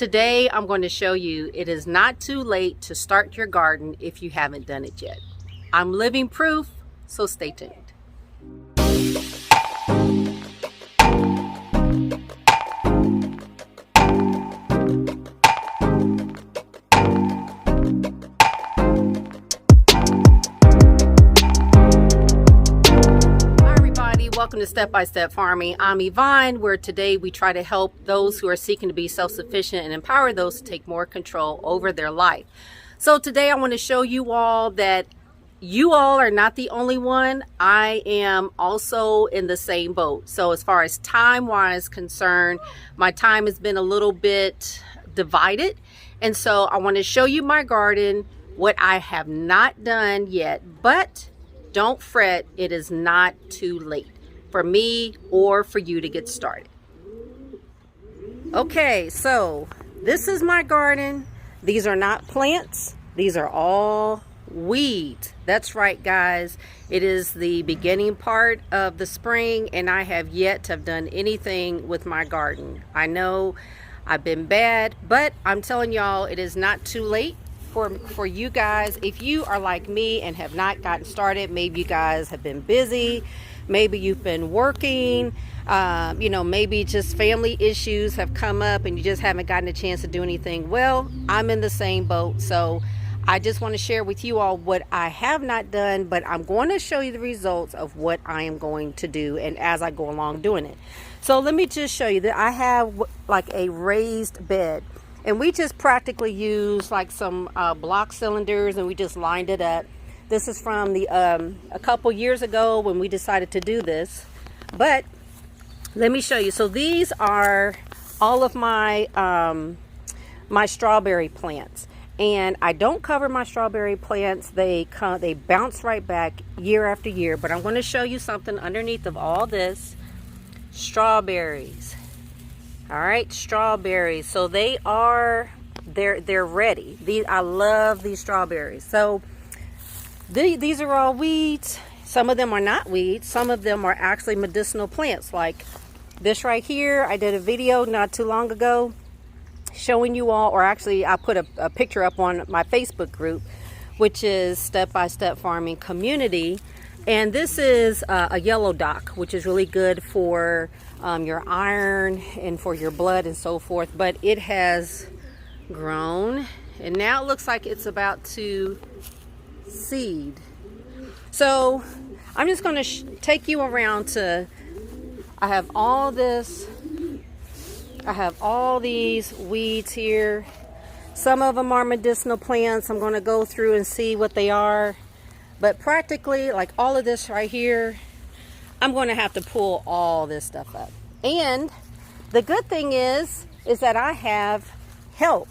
Today I'm going to show you it is not too late to start your garden if you haven't done it yet. I'm living proof, so stay tuned. Welcome to Step by Step Farming. I'm Yvonne, where today we try to help those who are seeking to be self-sufficient and empower those to take more control over their life. So today I want to show you all that you all are not the only one. I am also in the same boat. So as far as time-wise concerned, my time has been a little bit divided. And so I want to show you my garden, what I have not done yet, but don't fret, it is not too late for me or for you to get started. Okay, so this is my garden. These are not plants. These are all weeds. That's right, guys. It is the beginning part of the spring and I have yet to have done anything with my garden. I know I've been bad, but I'm telling y'all it is not too late for you guys. If you are like me and have not gotten started, maybe you guys have been busy, maybe you've been working, maybe just family issues have come up and you just haven't gotten a chance to do anything. Well, I'm in the same boat, so I just want to share with you all what I have not done, but I'm going to show you the results of what I am going to do and as I go along doing it. So let me just show you that I have like a raised bed. And we just practically used like some block cylinders and we just lined it up. This is from the a couple years ago when we decided to do this. But let me show you. So these are all of my my strawberry plants. And I don't cover my strawberry plants. They bounce right back year after year. But I'm going to show you something underneath of all this. Strawberries. All right, strawberries. So they're ready. I love these strawberries. So these are all weeds. Some of them are not weeds. Some of them are actually medicinal plants, like this right here. I did a video not too long ago showing you all, or actually I put a picture up on my Facebook group, which is Step by Step Farming Community. And this is a yellow dock, which is really good for your iron and for your blood and so forth. But it has grown and now it looks like it's about to seed. So I'm just going to take you around to, I have all this, I have all these weeds here. Some of them are medicinal plants. I'm going to go through and see what they are. But practically, like all of this right here, I'm going to have to pull all this stuff up. And the good thing is that I have help.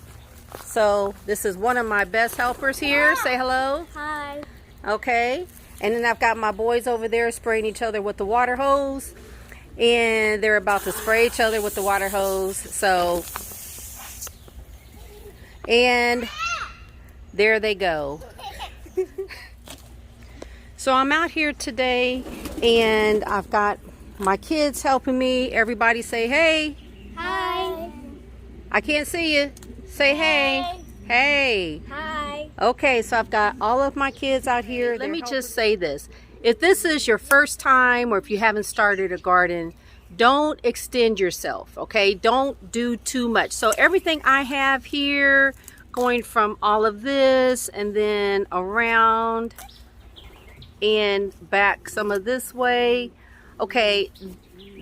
So this is one of my best helpers here. Say hello. Hi. Okay. And then I've got my boys over there spraying each other with the water hose. And they're about to spray each other with the water hose. So, and there they go. So I'm out here today and I've got my kids helping me. Everybody say hey. Hi. I can't see you. Say hey. Hey. Hi. Okay, so I've got all of my kids out here. Let me just say this. If this is your first time or if you haven't started a garden, don't extend yourself, okay? Don't do too much. So everything I have here, going from all of this and then around and back some of this way. Okay,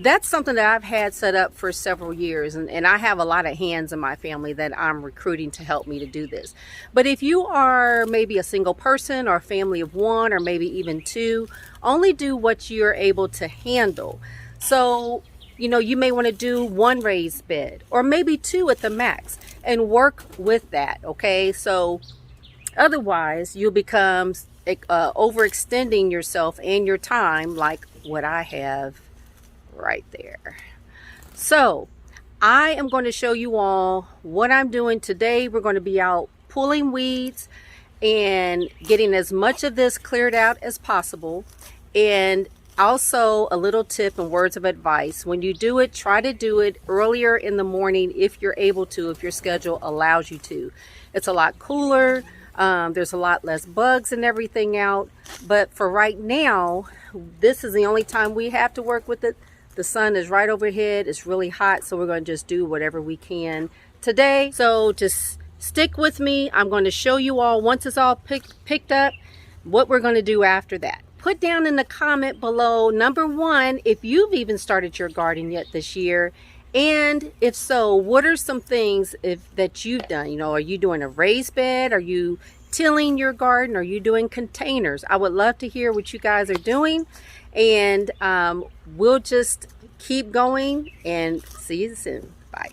that's something that I've had set up for several years, and I have a lot of hands in my family that I'm recruiting to help me to do this. But if you are maybe a single person or a family of one or maybe even two, only do what you're able to handle. So, you may want to do one raised bed or maybe two at the max and work with that, okay? So otherwise you'll become overextending yourself and your time like what I have right there. So I am going to show you all what I'm doing today. We're going to be out pulling weeds and getting as much of this cleared out as possible. And Also, a little tip and words of advice. When you do it, try to do it earlier in the morning if you're able to, if your schedule allows you to. It's a lot cooler. There's a lot less bugs and everything out. But for right now, this is the only time we have to work with it. The sun is right overhead. It's really hot, so we're going to just do whatever we can today. So just stick with me. I'm going to show you all, once it's all picked up, what we're going to do after that. Put down in the comment below, number one, if you've even started your garden yet this year, and if so, what are some things that you've done? You know, are you doing a raised bed? Are you tilling your garden? Are you doing containers? I would love to hear what you guys are doing, and we'll just keep going and see you soon. Bye.